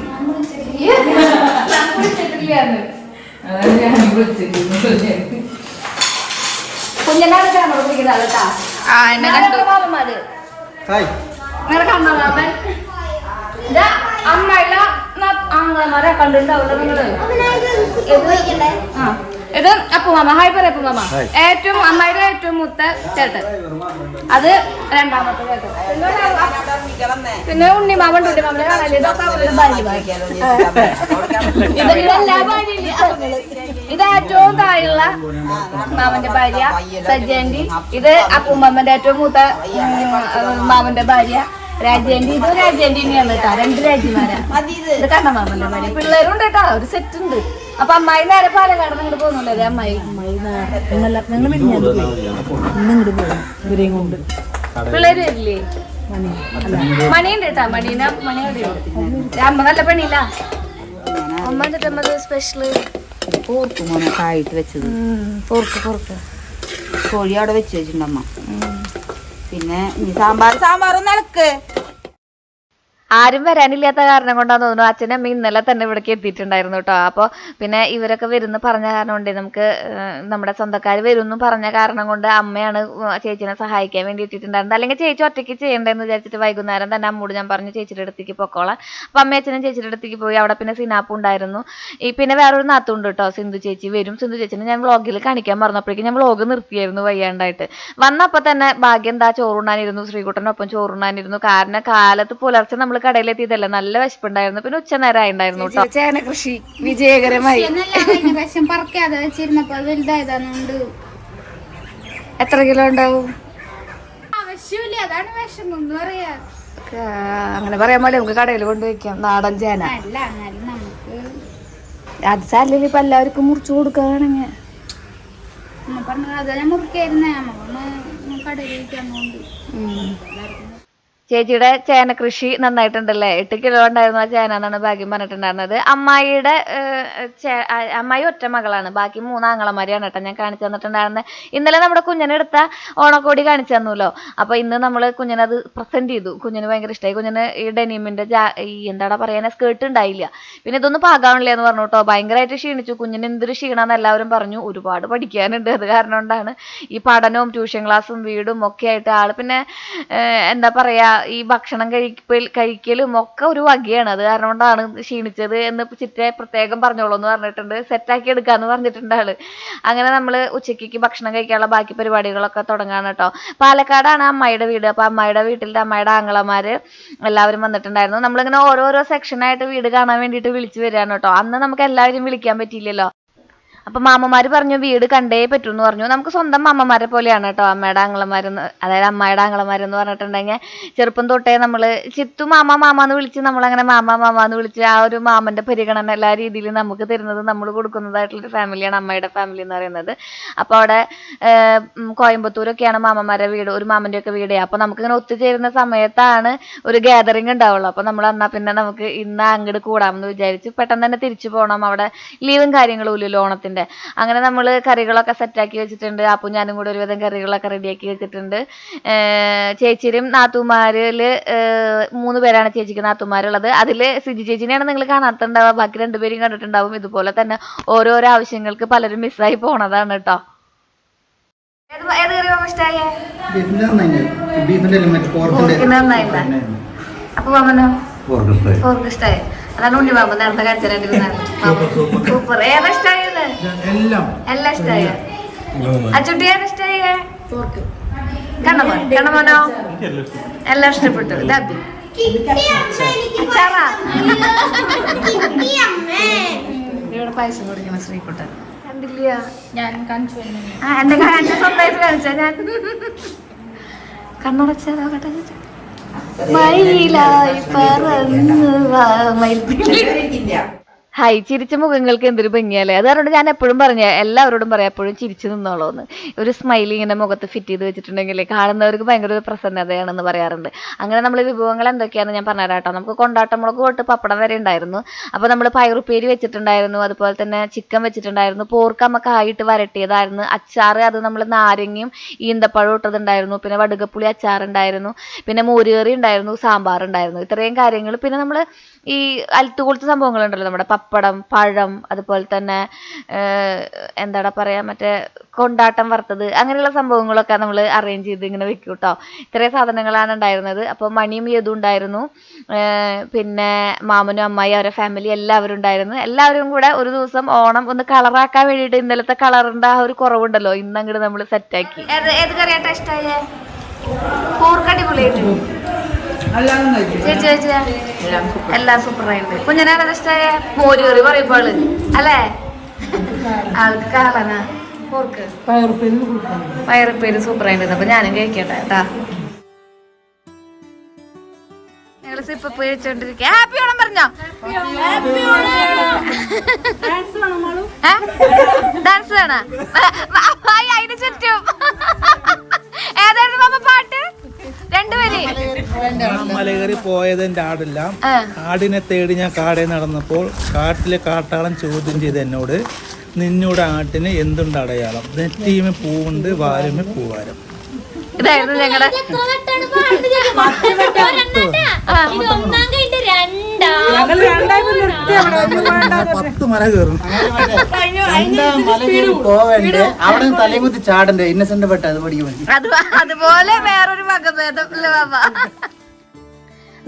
കുഞ്ഞനാണ് ക്യാമറ പിടിക്കുന്ന ആളാ. മാമന്മാര് കണ്ണമാമൻ അമ്മയുള്ള ആങ്ങളമാരെ കണ്ടിട്ടുണ്ടാവില്ല നിങ്ങള്. ഇത് അപ്പുമാമ. ഹായ് പറ അപ്പുമാമ. ഏറ്റവും അമ്മയുടെ ഏറ്റവും മൂത്ത ചേട്ടൻ, അത് രണ്ടാമത്തെ ചേട്ടൻ. പിന്നെ ഉണ്ണിമാമൻ. ഉണ്ണിമാമനെ കാണാനില്ല. ഇതെല്ലാ ഭാര്യയില്ല. ഇത് ഏറ്റവും താഴെയുള്ള മാമന്റെ ഭാര്യ സജ്ജാൻറ്റി. ഇത് അപ്പുമാമന്റെ ഏറ്റവും മൂത്ത മാമന്റെ ഭാര്യ രാജേന്റി. ഇത് രാജേന്റി തന്നെയാണ് കേട്ടോ. 2 രാജ്യമാരാ. ഇത് കണ്ണമാമന്റെ ഭാര്യ. പിള്ളേരുണ്ട് കേട്ടോ, ഒരു സെറ്റ് ഉണ്ട്. അപ്പൊ അമ്മായി നേരെ പാലക്കാട് നിങ്ങോട്ട് പോകുന്നില്ലേ? അമ്മായി പിള്ളേര് വരില്ലേ? മണിയുണ്ട് കേട്ടാ, മണി അമ്മ നല്ല പണിയില്ല. അമ്മ എന്നിട്ട് സ്പെഷ്യല് പോർക്ക് മോനെ കായിട്ട് വെച്ചത്. പോർക്ക് കോഴി അവിടെ വെച്ച് വെച്ചിട്ടുണ്ടമ്മ. പിന്നെ ഇനി സാമ്പാറൊന്നും ഇളക്ക്. ആരും വരാനില്ലാത്ത കാരണം കൊണ്ടാന്ന് തോന്നുന്നു അച്ഛനും അമ്മ ഇന്നലെ തന്നെ ഇവിടേക്ക് എത്തിയിട്ടുണ്ടായിരുന്നു കേട്ടോ. അപ്പോൾ പിന്നെ ഇവരൊക്കെ വരുന്ന പറഞ്ഞ കാരണം കൊണ്ട് നമുക്ക് നമ്മുടെ സ്വന്തക്കാർ വരുമെന്നും പറഞ്ഞ കാരണം കൊണ്ട് അമ്മയാണ് ചേച്ചിനെ സഹായിക്കാൻ വേണ്ടി ഇട്ടിട്ടുണ്ടായിരുന്നത്. അല്ലെങ്കിൽ ചേച്ചി ഒറ്റയ്ക്ക് ചെയ്യേണ്ടതെന്ന് വിചാരിച്ചിട്ട് വൈകുന്നേരം തന്നെ അമ്മോട് ഞാൻ പറഞ്ഞു ചേച്ചിയുടെ അടുത്തേക്ക് പൊക്കോളാം. അപ്പോൾ അമ്മ അച്ഛനും ചേച്ചിയുടെ അടുത്തേക്ക് പോയി. അവിടെ പിന്നെ സിനാപ്പ് ഉണ്ടായിരുന്നു. പിന്നെ വേറൊരു നാത്തുണ്ട് കേട്ടോ, സിന്ധു ചേച്ചി വരും. സിന്ധു ചേച്ചിനെ ഞാൻ വ്ളോഗിൽ കാണിക്കാൻ പറഞ്ഞപ്പോഴേക്കും ഞാൻ വ്ളോഗ് നിർത്തിയായിരുന്നു വയ്യാണ്ടായിട്ട്. വന്നപ്പോൾ തന്നെ ഭാഗ്യം എന്താ ചോറുണ്ണാനിരുന്നു, ശ്രീകുട്ടനൊപ്പം ചോറുണ്ണാനിരുന്നു. കാരണം കാലത്ത് പുലർച്ചെ നമ്മൾ കടയിലെത്തിയതല്ലേ, നല്ല വിശപ്പുണ്ടായിരുന്നു. പിന്നെ ഉച്ചനേരം ആയിണ്ടായിരുന്നു കേട്ടോ. ചേന കൃഷി വിജയകരമായി. എത്ര കിലോ ഉണ്ടാവും? അങ്ങനെ പറയാൻ പാടില്ല, നമുക്ക് കടയിൽ കൊണ്ടുവയ്ക്കാം. നാടൻ ചേന അത് സാലറി ഇപ്പൊ എല്ലാവർക്കും മുറിച്ചു കൊടുക്കുകയാണെങ്കിൽ ചേച്ചിയുടെ ചേന കൃഷി നന്നായിട്ടുണ്ടല്ലേ. 8 കിലോ ഉണ്ടായിരുന്നു ആ ചേന എന്നാണ് ഭാഗ്യം പറഞ്ഞിട്ടുണ്ടായിരുന്നത്. അമ്മായിയുടെ അമ്മായി ഒറ്റ മകളാണ്, ബാക്കി 3 ആങ്ങളമാരെയാണ് കേട്ടോ ഞാൻ കാണിച്ചു തന്നിട്ടുണ്ടായിരുന്നത്. ഇന്നലെ നമ്മുടെ കുഞ്ഞിനെടുത്ത ഓണക്കോടി കാണിച്ചു തന്നല്ലോ. അപ്പൊ ഇന്ന് നമ്മൾ കുഞ്ഞിനത് പ്രസന്റ് ചെയ്തു. കുഞ്ഞിന് ഭയങ്കര ഇഷ്ടമായി. കുഞ്ഞിന് ഈ ഡെനിമിന്റെ ഈ എന്താടാ പറയാൻ സ്കേർട്ട് ഉണ്ടായില്ല. പിന്നെ ഇതൊന്നും പാകാണില്ല എന്ന് പറഞ്ഞു കേട്ടോ. ഭയങ്കരമായിട്ട് ക്ഷീണിച്ചു. കുഞ്ഞിന് എന്തൊരു ക്ഷീണമെന്ന് എല്ലാവരും പറഞ്ഞു. ഒരുപാട് പഠിക്കാനുണ്ട്. അത് കാരണം കൊണ്ടാണ് ഈ പഠനവും ട്യൂഷൻ ക്ലാസ്സും വീടും ഒക്കെ ആയിട്ട് ആള് പിന്നെ എന്താ പറയാ ഈ ഭക്ഷണം കഴിക്കലും ഒക്കെ ഒരു വകയാണ്. അത് കാരണം കൊണ്ടാണ് ക്ഷീണിച്ചത് എന്ന് ചിറ്റ പ്രത്യേകം പറഞ്ഞോളൂ എന്ന് പറഞ്ഞിട്ടുണ്ട്. സെറ്റാക്കി എടുക്കാന്ന് പറഞ്ഞിട്ടുണ്ട് ആള്. അങ്ങനെ നമ്മള് ഉച്ചയ്ക്ക് ഭക്ഷണം കഴിക്കാനുള്ള ബാക്കി പരിപാടികളൊക്കെ തുടങ്ങാണ് കേട്ടോ. പാലക്കാടാണ് അമ്മായിയുടെ വീട്. അപ്പൊ അമ്മായിയുടെ വീട്ടിൽ അമ്മായിയുടെ ആങ്ങളമാര് എല്ലാവരും വന്നിട്ടുണ്ടായിരുന്നു. നമ്മളിങ്ങനെ ഓരോരോ സെക്ഷനായിട്ട് വീട് കാണാൻ വേണ്ടിയിട്ട് വിളിച്ചു വരികയാണ് കേട്ടോ. അന്ന് നമുക്ക് എല്ലാവരും വിളിക്കാൻ പറ്റിയില്ലല്ലോ. അപ്പൊ മാമ്മമാര് പറഞ്ഞു വീട് കണ്ടേ പറ്റൂന്ന് പറഞ്ഞു. നമുക്ക് സ്വന്തം മാമ്മമാരെ പോലെയാണ് കേട്ടോ അമ്മയുടെ ആങ്ങളമാരെന്ന്, അതായത് അമ്മായിയുടെ ആങ്ങളമാരെന്ന് പറഞ്ഞിട്ടുണ്ടെങ്കിൽ ചെറുപ്പം തൊട്ടേ നമ്മള് ചിത്തു മാമാന്ന് വിളിച്ച് നമ്മളങ്ങനെ മാമാന്ന് വിളിച്ച് ആ ഒരു മാമന്റെ പരിഗണന എല്ലാ രീതിയിലും നമുക്ക് തരുന്നത്, നമ്മൾ കൊടുക്കുന്നതായിട്ടുള്ളൊരു ഫാമിലിയാണ് അമ്മയുടെ ഫാമിലി എന്ന് പറയുന്നത്. അപ്പൊ അവിടെ കോയമ്പത്തൂരൊക്കെയാണ് മാമ്മമാരുടെ വീട്, ഒരു മാമന്റെ ഒക്കെ വീട്. അപ്പൊ നമുക്കിങ്ങനെ ഒത്തുചേരുന്ന സമയത്താണ് ഒരു ഗ്യാതറിങ് ഉണ്ടാവുള്ളൂ. അപ്പൊ നമ്മൾ എന്നാ പിന്നെ നമുക്ക് ഇന്ന് അങ്ങോട്ട് കൂടാമെന്ന് വിചാരിച്ചു. പെട്ടെന്ന് തന്നെ തിരിച്ചു പോകണം, അവിടെ ലീവും കാര്യങ്ങളും ഇല്ലല്ലോ ഓണത്തിന്റെ. അങ്ങനെ നമ്മൾ കറികളൊക്കെ സെറ്റാക്കി വെച്ചിട്ടുണ്ട്. അപ്പോൾ ഞാനും കൂടെ ഒരുവിധം കറികളൊക്കെ റെഡിയാക്കി വെച്ചിട്ടുണ്ട്. ചേച്ചിയും നാത്തുമാരില് 3 പേരാണ് ചേച്ചിക്ക് നാത്തുമാരുള്ളത്. അതിൽ സിജി ചേച്ചിനെയാണ് നിങ്ങൾ കാണാത്തുണ്ടാവുക, ബാക്കി 2 പേരും കണ്ടിട്ടുണ്ടാവും. ഇതുപോലെ തന്നെ ഓരോരോ ആവശ്യങ്ങൾക്ക് പലരും മിസ്സായി പോണതാണ് കേട്ടോ. ഏത് കറി ഇഷ്ടമായ? അപ്പൊ മാമനോ? പോർക്ക് ഇഷ്ടമായി. അതാണ് ഉണ്ണി മാമ നേരത്തെ കാണിച്ചു. സൂപ്പർ. ഏതാ ഇഷ്ടമായത്? എല്ലാം ഇഷ്ടമായ. അച്ചുട്ടി ഏതാ ഇഷ്ടമായ? കണ്ണമോനോ? എല്ലാം ഇഷ്ടപ്പെട്ടു. ഇവിടെ പായസം കുടിക്കണം ശ്രീകുട്ടൻ. കണ്ടില്ല ഞാൻ കാണിച്ചു. എന്റെ സ്വന്തമായിട്ട് കാണിച്ച ഞാൻ കണ്ണടച്ചാ നോക്കട്ടെ. മയിലായി പറന്നു വാ മയിൽ. ഹായ്, ചിരിച്ച മുഖങ്ങൾക്ക് എന്തൊരു ഭംഗിയല്ലേ. അതുകൊണ്ട് ഞാൻ എപ്പോഴും എല്ലാവരോടും പറയാം എപ്പോഴും ചിരിച്ചു നിന്നോളൂന്ന്. ഒരു സ്മൈലി ഇങ്ങനെ മുഖത്ത് ഫിറ്റ് ചെയ്ത് വെച്ചിട്ടുണ്ടെങ്കിൽ കാണുന്നവർക്ക് ഭയങ്കര ഒരു പ്രസന്നതയാണെന്ന് പറയാറുണ്ട്. അങ്ങനെ നമ്മൾ വിഭവങ്ങൾ എന്തൊക്കെയാണെന്ന് ഞാൻ പറഞ്ഞുതരാം കേട്ടോ. നമുക്ക് കൊണ്ടാട്ടമുളക് തൊട്ട് പപ്പടം വരെ ഉണ്ടായിരുന്നു. അപ്പോൾ നമ്മൾ പയറുപ്പേരി വെച്ചിട്ടുണ്ടായിരുന്നു, അതുപോലെ തന്നെ ചിക്കൻ വെച്ചിട്ടുണ്ടായിരുന്നു, പോർക്ക് നമുക്ക് ആയിട്ട് വരട്ടിയതായിരുന്നു, അച്ചാറ് അത് നമ്മൾ നാരങ്ങയും ഈന്തപ്പഴം ഇട്ടതുണ്ടായിരുന്നു, പിന്നെ വടുകപ്പുളി അച്ചാറുണ്ടായിരുന്നു, പിന്നെ മോരുകറി ഉണ്ടായിരുന്നു, സാമ്പാർ ഉണ്ടായിരുന്നു. ഇത്രയും കാര്യങ്ങൾ. പിന്നെ നമ്മൾ ഈ അൽത്തുകൊളുത്ത സംഭവങ്ങളുണ്ടല്ലോ, നമ്മുടെ പപ്പടം, പഴം, അതുപോലെ തന്നെ എന്താടാ പറയാ മറ്റേ കൊണ്ടാട്ടം വറുത്തത്, അങ്ങനെയുള്ള സംഭവങ്ങളൊക്കെ നമ്മൾ അറേഞ്ച് ചെയ്ത് ഇങ്ങനെ വെക്കും കേട്ടോ. ഇത്രയും സാധനങ്ങളാണ് ഉണ്ടായിരുന്നത്. അപ്പോൾ മണിയും യദും ഉണ്ടായിരുന്നു, പിന്നെ മാമനും അമ്മായി അവരെ ഫാമിലി എല്ലാവരും ഉണ്ടായിരുന്നു. എല്ലാവരും കൂടെ ഒരു ദിവസം ഓണം ഒന്ന് കളറാക്കാൻ വേണ്ടിയിട്ട് ഇന്നലത്തെ കളറിന്റെ ആ ഒരു കുറവുണ്ടല്ലോ ഇന്നങ്ങോട്ട് നമ്മൾ സെറ്റാക്കി. ഏത് കറിയാട്ടാ ഇഷ്ടമായ? പോർക്ക് അടിപൊളിയായിട്ട്. എല്ലാം സൂപ്പറായിട്ട്. കുഞ്ഞിനാണ് ഇഷ്ടമായ? മോരുകറി പറയുമ്പോൾ അല്ലേ ആൾക്ക് കാളനാ പോർക്ക് പയറുപ്പേര് സൂപ്പറായിട്ട്. അപ്പൊ ഞാനും കഴിക്കട്ടെ കേട്ടാ. ഞങ്ങള് സിപ്പ് കഴിച്ചോണ്ടിരിക്കുക. ഹാപ്പി ഓണം പറഞ്ഞോ? ഡാൻസ് വേണോ? അതിന് ചുറ്റും ഏതായിരുന്നു പാട്ട്? 2 പേര് ഞാൻ മലകേറി പോയതിന്റെ ആടെല്ലാം ആടിനെ തേടി ഞാൻ കാടിൽ നടന്നപ്പോൾ കാട്ടിലെ കാട്ടാളൻ ചോദ്യം ചെയ്ത് എന്നോട് നിന്നോട് ആട്ടിന് എന്തുണ്ട് അടയാളം? നെറ്റിയുമേ പൂവുണ്ട്, വാലുമേ പൂവാരം. ഇതായിരുന്നു ഞങ്ങളുടെ പത്ത് മല കയറും. പോവണ്ടേ അവിടെ തലകുത്തി ചാടണ്ടേ ഇന്നസെന്റ് പെട്ട അത് പഠിക്കും. അതുപോലെ വേറൊരു വകഭേദം അല്ലേ ബാബ?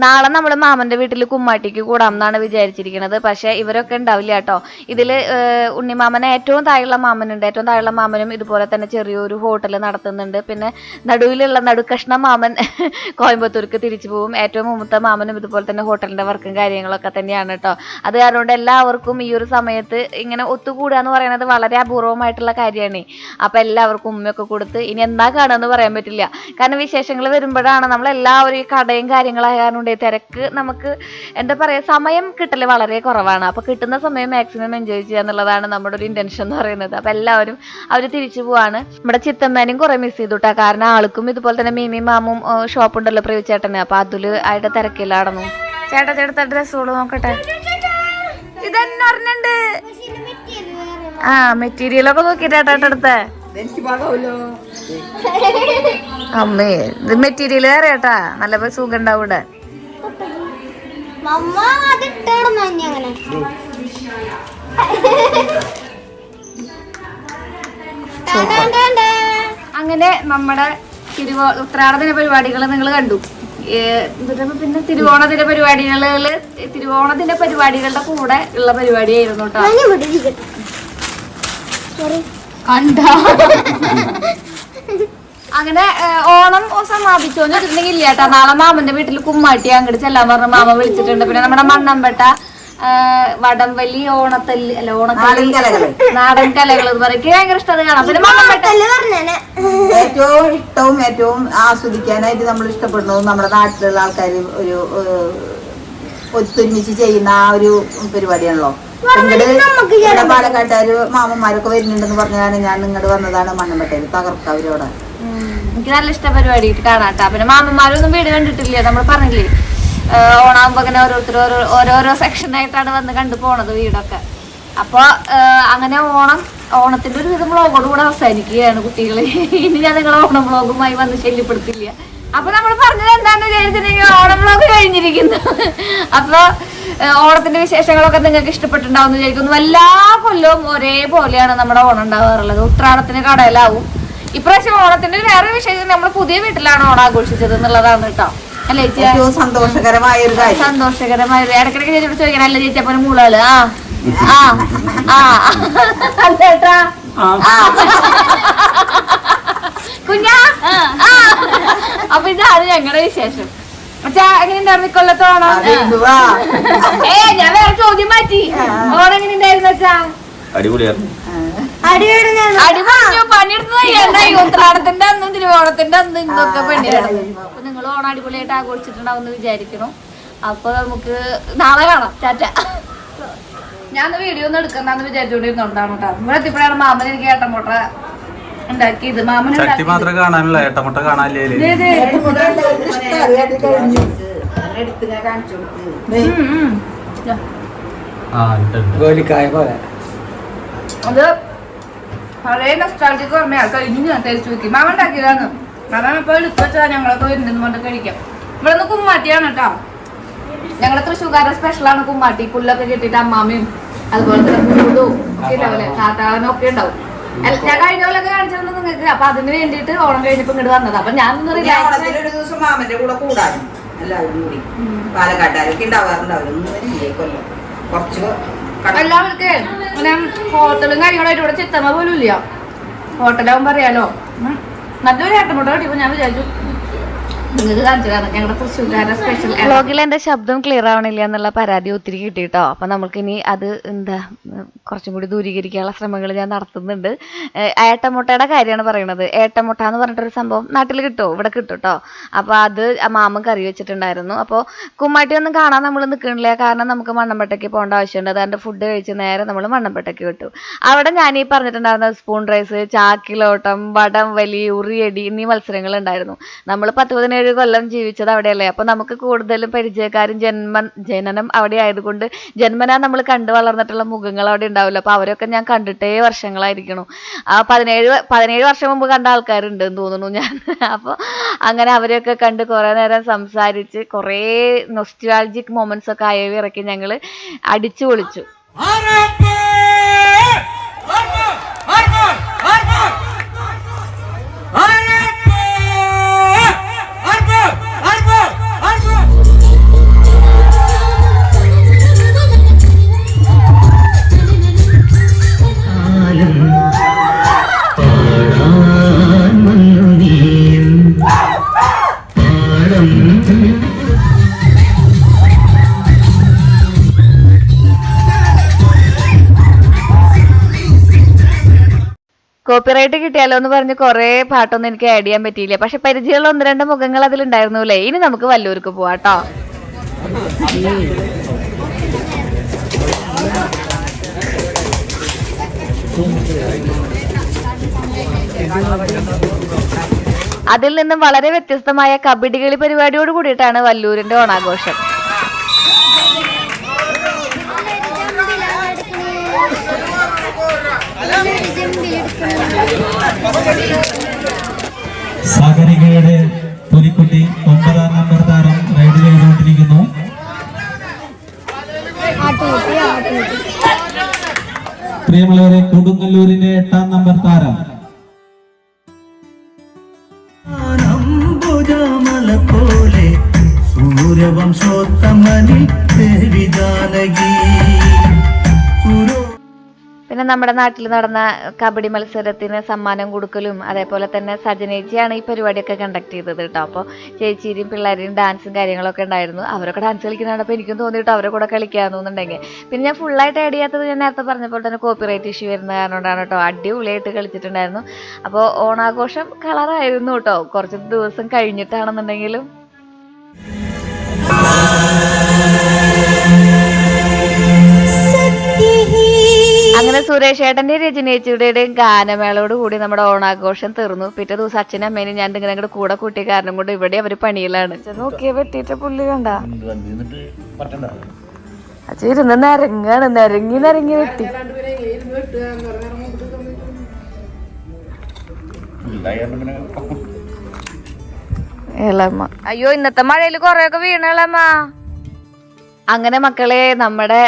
നാളെ നമ്മൾ മാമന്റെ വീട്ടിൽ കുമ്മാട്ടിക്ക് കൂടാം എന്നാണ് വിചാരിച്ചിരിക്കുന്നത്. പക്ഷെ ഇവരൊക്കെ ഉണ്ടാവില്ല കേട്ടോ. ഇതില് ഉണ്ണിമാമന് ഏറ്റവും താഴെയുള്ള മാമനുണ്ട്. ഏറ്റവും താഴെയുള്ള മാമനും ഇതുപോലെ തന്നെ ചെറിയൊരു ഹോട്ടൽ നടത്തുന്നുണ്ട്. പിന്നെ നടുവിലുള്ള നടുക്കഷ്ണ മാമൻ കോയമ്പത്തൂർക്ക് തിരിച്ചു പോകും. ഏറ്റവും മുമ്പത്തെ മാമനും ഇതുപോലെ തന്നെ ഹോട്ടലിന്റെ വർക്കും കാര്യങ്ങളൊക്കെ തന്നെയാണ് കേട്ടോ. അത് കാരണം എല്ലാവർക്കും ഈ ഒരു സമയത്ത് ഇങ്ങനെ ഒത്തുകൂടുക എന്ന് പറയുന്നത് വളരെ അപൂർവമായിട്ടുള്ള കാര്യമാണ്. അപ്പൊ എല്ലാവർക്കും ഉമ്മയൊക്കെ കൊടുത്ത് ഇനി എന്നാ കാണുമെന്ന് പറയാൻ പറ്റില്ല. കാരണം വിശേഷങ്ങൾ വരുമ്പോഴാണ് നമ്മളെല്ലാവരും ഈ കടയും കാര്യങ്ങളായ കാരണം തിരക്ക് നമുക്ക് എന്താ പറയാ സമയം കിട്ടല് വളരെ കുറവാണ്. അപ്പൊ കിട്ടുന്ന സമയം മാക്സിമം എൻജോയ് ചെയ്യുക എന്നുള്ളതാണ് നമ്മുടെ ഒരു ഇന്റൻഷൻ എന്ന് പറയുന്നത്. അപ്പൊ എല്ലാവരും അവര് തിരിച്ചു പോവാണ്. നമ്മുടെ ചിത്തമ്മേനും കുറെ മിസ് ചെയ്തുട്ടാ. കാരണം ആൾക്കും ഇതുപോലെ തന്നെ മീമി മാമും ഷോപ്പ് ഉണ്ടല്ലോ പ്രവിച്ചേട്ടന്. അപ്പൊ അതില് ആയിട്ട് തിരക്കില്ലാടന്നു. ചേട്ടത്തെ ഡ്രസ്സുകൾ നോക്കട്ടെ. ഇതെന്നെ പറഞ്ഞിട്ടുണ്ട്. മെറ്റീരിയലൊക്കെ നോക്കിട്ടേട്ടെടുത്ത അമ്മേ ഇത് മെറ്റീരിയൽ വേറെ കേട്ടാ. നല്ല സുഖം ഉണ്ടാവും ഇവിടെ. അങ്ങനെ നമ്മുടെ ഉത്രാടദിന പരിപാടികൾ നിങ്ങൾ കണ്ടു. പിന്നെ തിരുവോണദിന പരിപാടികളുടെ കൂടെ ഉള്ള പരിപാടിയായിരുന്നു കേട്ടോ. അങ്ങനെ ഓണം സമാപിച്ചോന്ന് വെച്ചിട്ടുണ്ടെങ്കിൽ ഇല്ല കേട്ടോ. നാളെ മാമന്റെ വീട്ടിൽ കുമ്മാട്ടി അങ്ങോട്ട് ചെല്ലാൻ പറഞ്ഞ മാമ വിളിച്ചിട്ടുണ്ട്. പിന്നെ നമ്മുടെ മണ്ണമ്പട്ട വടംവലി ഓണത്തല്ല് അല്ല നാടൻ കലകൾ എന്ന് പറയും. ഭയങ്കര ഇഷ്ടം കാണാം. പിന്നെ ഏറ്റവും ഇഷ്ടവും ഏറ്റവും ആസ്വദിക്കാനായിട്ട് നമ്മൾ ഇഷ്ടപ്പെടുന്നതും നമ്മുടെ നാട്ടിലുള്ള ആൾക്കാർ ഒരു ഒത്തൊരുമിച്ച് ചെയ്യുന്ന ആ ഒരു പരിപാടിയാണല്ലോ. ഇങ്ങോട്ട് പാലക്കാട്ടുകാര് മാമന്മാരൊക്കെ വരുന്നുണ്ടെന്ന് പറഞ്ഞാണ് ഞാൻ ഇങ്ങോട്ട് വന്നതാണ്. മണ്ണമ്പട്ടയിൽ തകർക്കാം അവരോട്. എനിക്ക് നല്ല ഇഷ്ട പരിപാടി കാണാട്ടാ. പിന്നെ മാമന്മാരൊന്നും വീട് കണ്ടിട്ടില്ല. നമ്മൾ പറഞ്ഞില്ലേ ഓണാകുമ്പോ ഇങ്ങനെ ഓരോരോ സെക്ഷനായിട്ടാണ് വന്ന് കണ്ടു പോണത് വീടൊക്കെ. അപ്പൊ അങ്ങനെ ഓണത്തിന്റെ ഒരു വിധം വ്ളോഗോട് കൂടെ അവസാനിക്കുകയാണ് കുട്ടികള്. ഇനി ഞാൻ നിങ്ങളെ ഓണം വ്ളോഗുമായി വന്ന് ശല്യപ്പെടുത്തില്ല. അപ്പൊ നമ്മൾ പറഞ്ഞത് എന്താന്ന് വിചാരിച്ചിട്ടുണ്ടെങ്കിൽ ഓണം വ്ളോഗ് കഴിഞ്ഞിരിക്കുന്നു. അപ്പൊ ഓണത്തിന്റെ വിശേഷങ്ങളൊക്കെ നിങ്ങൾക്ക് ഇഷ്ടപ്പെട്ടിട്ടുണ്ടാവും എന്ന് വിചാരിക്കുന്നു. എല്ലാ കൊല്ലവും ഒരേപോലെയാണ് നമ്മുടെ ഓണം ഉണ്ടാവാറുള്ളത്. ഉത്രാടത്തിന് കടയിലാവും. ഇപ്രാവശ്യം ഓണത്തിന്റെ വേറെ വിഷയം നമ്മൾ പുതിയ വീട്ടിലാണ് ഓണം ആഘോഷിച്ചത് എന്നുള്ളതാണ് കേട്ടോ. അല്ലേ ചേച്ചി? ഏറ്റവും സന്തോഷകരമായ ഒരു കാര്യം. സന്തോഷകരമായ ഇടയ്ക്കിടയ്ക്ക് ചേച്ചിയോട് ചോദിക്കണം. അല്ല ചേച്ചി അപ്പൊ മൂളാള് ചേട്ടാ കുഞ്ഞാ. അപ്പൊ ഇതാണ് ഞങ്ങളുടെ വിശേഷം. അച്ഛാ എങ്ങനെ ഉണ്ടായിരുന്നു ഇക്കൊല്ലത്തെ ഓണം? ഞാൻ വേറെ ചോദ്യം മാറ്റി. ഓണം എങ്ങനെ ഉണ്ടായിരുന്നു അച്ഛാ? അടിപൊളിയായിരുന്നു. പണിയെടുത്തതായി ഉത്രാടത്തിന്റെ അന്നും തിരുവോണത്തിന്റെ അന്നും ഇന്നൊക്കെ പണിയാണ്. അപ്പൊ നിങ്ങൾ ഓണം അടിപൊളിയായിട്ട് ആഘോഷിച്ചിട്ടുണ്ടാവും എന്ന് വിചാരിക്കണം. അപ്പൊ നമുക്ക് നാളെ കാണാം. ടാറ്റ. ഞാൻ വീഡിയോ ഒന്നും എടുക്കണ്ടെന്ന് വിചാരിച്ചോണ്ടിരുന്നോണ്ടാണ് കേട്ടോ. ഇവിടെ എത്തിയപ്പോഴാണ് മാമൻ എനിക്ക് ഏട്ടമുട്ട ഉണ്ടാക്കിയത്. മാമൻ മാത്രമേ കാണാനുള്ള ഏട്ടമുട്ട കാണാനില്ലേ? അത് പഴയ നൊസ്റ്റാൾജിക്ക് ഓർമ്മയാണ്. കഴിഞ്ഞ് ഞാൻ തേച്ചു നോക്കി. മാമൻ ഉണ്ടാക്കിയതാണ്. അതാണ് ഇപ്പൊ എടുത്തു വെച്ചാൽ ഞങ്ങളൊക്കെ വരുന്നെന്ന് കൊണ്ട് കഴിക്കാം. ഇവിടെ നിന്ന് കുമ്മാട്ടിയാണ് കേട്ടോ. ഞങ്ങളുടെ തൃശ്ശൂർക്കാരുടെ സ്പെഷ്യലാണ് കുമ്മാട്ടി. പുല്ലൊക്കെ കെട്ടിട്ട് അമ്മാമയും അതുപോലെ തന്നെ പൂടും ഒക്കെ ഉണ്ടാവില്ലേ, കാട്ടാളനും ഒക്കെ ഉണ്ടാവും. ഞാൻ കഴിഞ്ഞ പോലൊക്കെ കാണിച്ചിരുന്നു നിങ്ങൾക്ക്. അപ്പൊ അതിന് വേണ്ടിയിട്ട് ഓണം കഴിഞ്ഞപ്പോ ഇങ്ങോട്ട് വന്നത്. അപ്പൊ ഞാൻ ഒരു ദിവസം മാമന്റെ കൂടെ കൂടാനും എല്ലാവരും കൂടി പാലക്കാട്ടുകാരൊക്കെ ഉണ്ടാവാറുണ്ടാവും. കുറച്ച് എല്ലാവർക്കും പിന്നെ ഹോട്ടലും കാര്യങ്ങളായിട്ട് ഇവിടെ ചിത്തമ്മ പോലും ഇല്ല. ഹോട്ടലാവുമ്പോ അറിയാലോ. നല്ലൊരു ഏട്ടമുട്ട കിട്ടിയപ്പോ ഞാൻ വിചാരിച്ചു വ്ളോഗിൽ എന്റെ ശബ്ദം ക്ലിയർ ആവണില്ല എന്നുള്ള പരാതി ഒത്തിരി കിട്ടിട്ടോ. അപ്പൊ നമുക്കിനി അത് കുറച്ചും കൂടി ദൂരീകരിക്കാനുള്ള ശ്രമങ്ങൾ ഞാൻ നടത്തുന്നുണ്ട്. ഏട്ടമുട്ടയുടെ കാര്യമാണ് പറയണത്. ഏട്ടമുട്ട എന്ന് പറഞ്ഞിട്ടൊരു സംഭവം നാട്ടിൽ കിട്ടുമോ? ഇവിടെ കിട്ടും കേട്ടോ. അപ്പൊ അത് മാമൻ കറി വെച്ചിട്ടുണ്ടായിരുന്നു. അപ്പോൾ കുമ്മാട്ടി ഒന്നും കാണാൻ നമ്മൾ നിൽക്കണില്ല. കാരണം നമുക്ക് മണ്ണമ്പട്ടയ്ക്ക് പോകേണ്ട ആവശ്യമുണ്ട്. അതാണ്ട് ഫുഡ് കഴിച്ച് നേരെ നമ്മൾ മണ്ണമ്പട്ടയ്ക്ക് കിട്ടും. അവിടെ ഞാൻ ഈ പറഞ്ഞിട്ടുണ്ടായിരുന്ന സ്പൂൺ റൈസ്, ചാക്കിലോട്ടം, വടം വലി, ഉറിയടി എന്നീ മത്സരങ്ങൾ ഉണ്ടായിരുന്നു. നമ്മൾ 10-15 17 കൊല്ലം ജീവിച്ചത് അവിടെയല്ലേ. അപ്പോൾ നമുക്ക് കൂടുതലും പരിചയക്കാരും ജനനം അവിടെ ആയതുകൊണ്ട് ജന്മനാ നമ്മൾ കണ്ടു വളർന്നിട്ടുള്ള മുഖങ്ങൾ അവിടെ ഉണ്ടാവില്ല. അപ്പോൾ അവരൊക്കെ ഞാൻ കണ്ടിട്ടേ വർഷങ്ങളായിരിക്കണു. ആ 17 വർഷം മുമ്പ് കണ്ട ആൾക്കാരുണ്ട് എന്ന് തോന്നുന്നു ഞാൻ. അപ്പോൾ അങ്ങനെ അവരെയൊക്കെ കണ്ട് കുറേ നേരം സംസാരിച്ച് കുറേ നൊസ്റ്റാൾജിക് മൊമെന്റ്സ് ഒക്കെ അയവ് ഇറക്കി ഞങ്ങൾ അടിച്ചു പൊളിച്ചു. കോപ്പിറൈറ്റ് കിട്ടിയാലോ എന്ന് പറഞ്ഞ് കുറേ പാട്ടൊന്നും എനിക്ക് ആഡ് ചെയ്യാൻ പറ്റിയില്ല. പക്ഷെ പരിചയമുള്ള 1-2 മുഖങ്ങൾ അതിലുണ്ടായിരുന്നു അല്ലേ. ഇനി നമുക്ക് വല്ലൂർക്ക് പോവാട്ടോ. അതിൽ നിന്നും വളരെ വ്യത്യസ്തമായ കബഡി കളി പരിപാടിയോട് കൂടിയിട്ടാണ് വല്ലൂരിന്റെ ഓണാഘോഷം. സാഗരികയുടെ പുലിക്കുട്ടി 9ാം നമ്പർ താരം റൈഡ് ചെയ്തുകൊണ്ടിരിക്കുന്നു. പ്രിയമുള്ളവരെ, കൊടുങ്ങല്ലൂരിന്റെ 8ാം നമ്പർ താരം പോലെ സൂര്യവംശോത്തമനി ദേവി ജാനകി. പിന്നെ നമ്മുടെ നാട്ടിൽ നടന്ന കബഡി മത്സരത്തിന് സമ്മാനം കൊടുക്കലും അതേപോലെ തന്നെ സജനേച്ചിയാണ് ഈ പരിപാടിയൊക്കെ കണ്ടക്ട് ചെയ്തത് കേട്ടോ. അപ്പോൾ ചേച്ചിയും പിള്ളേരെയും ഡാൻസും കാര്യങ്ങളൊക്കെ ഉണ്ടായിരുന്നു. അവരൊക്കെ ഡാൻസ് കളിക്കുന്നതാണ് എനിക്കും തോന്നിയിട്ട് അവരെ കൂടെ കളിക്കാമെന്നുണ്ടെങ്കിൽ. പിന്നെ ഞാൻ ഫുള്ളായിട്ട് ആഡ് ചെയ്യാത്തത് ഞാൻ നേരത്തെ പറഞ്ഞപ്പോൾ തന്നെ കോപ്പിറൈറ്റ് ഇഷ്യൂ വരുന്ന കാരണമാണ് കേട്ടോ. അടിപൊളിയായിട്ട് കളിച്ചിട്ടുണ്ടായിരുന്നു. അപ്പോൾ ഓണാഘോഷം കളറായിരുന്നു കേട്ടോ. കുറച്ച് ദിവസം കഴിഞ്ഞിട്ടാണെന്നുണ്ടെങ്കിലും അങ്ങനെ സുരേഷ് ഏട്ടന്റെയും രജനേച്ചിയുടെയും ഗാനമേളയോട് കൂടി നമ്മുടെ ഓണാഘോഷം തീർന്നു. പിറ്റേ ദിവസം അച്ഛനും അമ്മേനും ഞാൻ ഇങ്ങനെ അങ്ങോട്ട് കൂടെ കൂട്ടിയ കാരണം കൊണ്ട് ഇവിടെ അവര് പണിയിലാണ്. നോക്കിയ വെട്ടിയിട്ട് പുല്ല് കണ്ട അച്ഛൻ ഇരുന്ന് നിരങ്ങി വെട്ടി. ഇളമ്മ അയ്യോ ഇന്നത്തെ മഴയിൽ കൊറേയൊക്കെ വീണളമ്മ. അങ്ങനെ മക്കളെ, നമ്മുടെ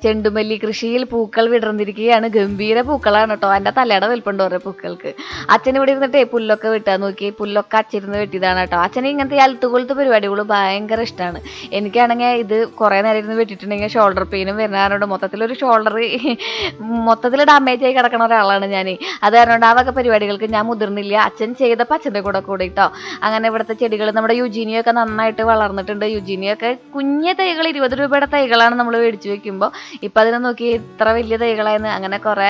ചെണ്ടുമല്ലി കൃഷിയിൽ പൂക്കൾ വിടർന്നിരിക്കുകയാണ്. ഗംഭീര പൂക്കളാണ് കേട്ടോ. എൻ്റെ തലയുടെ വലിപ്പുണ്ട് ഓരോ പൂക്കൾക്ക്. അച്ഛൻ ഇവിടെ ഇരുന്നിട്ടേ പുല്ലൊക്കെ വെട്ടാൻ നോക്കി. പുല്ലൊക്കെ അച്ഛരുന്ന് വെട്ടിയതാണ് കേട്ടോ. അച്ഛന് ഇങ്ങനത്തെ അൽത്തുപോലത്തെ പരിപാടികൾ ഭയങ്കര ഇഷ്ടമാണ്. എനിക്കാണെങ്കിൽ ഇത് കുറേ നേരം ഇരുന്ന് വെട്ടിയിട്ടുണ്ടെങ്കിൽ ഷോൾഡർ പെയിനും വരുന്നതുകൊണ്ട് മൊത്തത്തിലൊരു മൊത്തത്തിൽ ഡാമേജ് ആയി കിടക്കണ ഒരാളാണ് ഞാൻ. അത് കാരണം ആ വക പരിപാടികൾക്ക് ഞാൻ മുതിർന്നില്ല. അച്ഛൻ ചെയ്തപ്പോൾ അച്ഛൻ്റെ കൂടെ കേട്ടോ. അങ്ങനെ ഇവിടുത്തെ ചെടികൾ നമ്മുടെ യുജീനിയൊക്കെ നന്നായിട്ട് വളർന്നിട്ടുണ്ട്. യുജീനിയൊക്കെ കുഞ്ഞു തൈകൾ 20 രൂപയുടെ തൈകളാണ് നമ്മൾ മേടിച്ചു വെക്കുമ്പോൾ. ഇപ്പം അതിനെ നോക്കി ഇത്ര വലിയ തൈകളായിരുന്നു. അങ്ങനെ കുറേ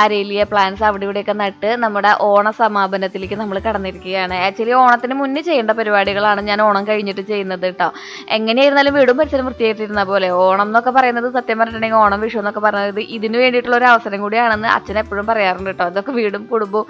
അരേലിയ പ്ലാന്റ്സ് അവിടെ ഇവിടെയൊക്കെ നട്ട് നമ്മുടെ ഓണ സമാപനത്തിലേക്ക് നമ്മൾ കടന്നിരിക്കുകയാണ്. ആക്ച്വലി ഓണത്തിന് മുന്നേ ചെയ്യേണ്ട പരിപാടികളാണ് ഞാൻ ഓണം കഴിഞ്ഞിട്ട് ചെയ്യുന്നത് കേട്ടോ. എങ്ങനെയായിരുന്നാലും വീടും പരിസരം വൃത്തിയായിട്ടിരുന്ന പോലെ ഓണം എന്നൊക്കെ പറയുന്നത് സത്യം പറഞ്ഞിട്ടുണ്ടെങ്കിൽ ഓണം വിഷു എന്നൊക്കെ പറയുന്നത് ഇതിന് വേണ്ടിയിട്ടുള്ള ഒരു അവസരം കൂടിയാണെന്ന് അച്ഛൻ എപ്പോഴും പറയാറുണ്ട് കേട്ടോ. ഇതൊക്കെ വീടും കുടുംബവും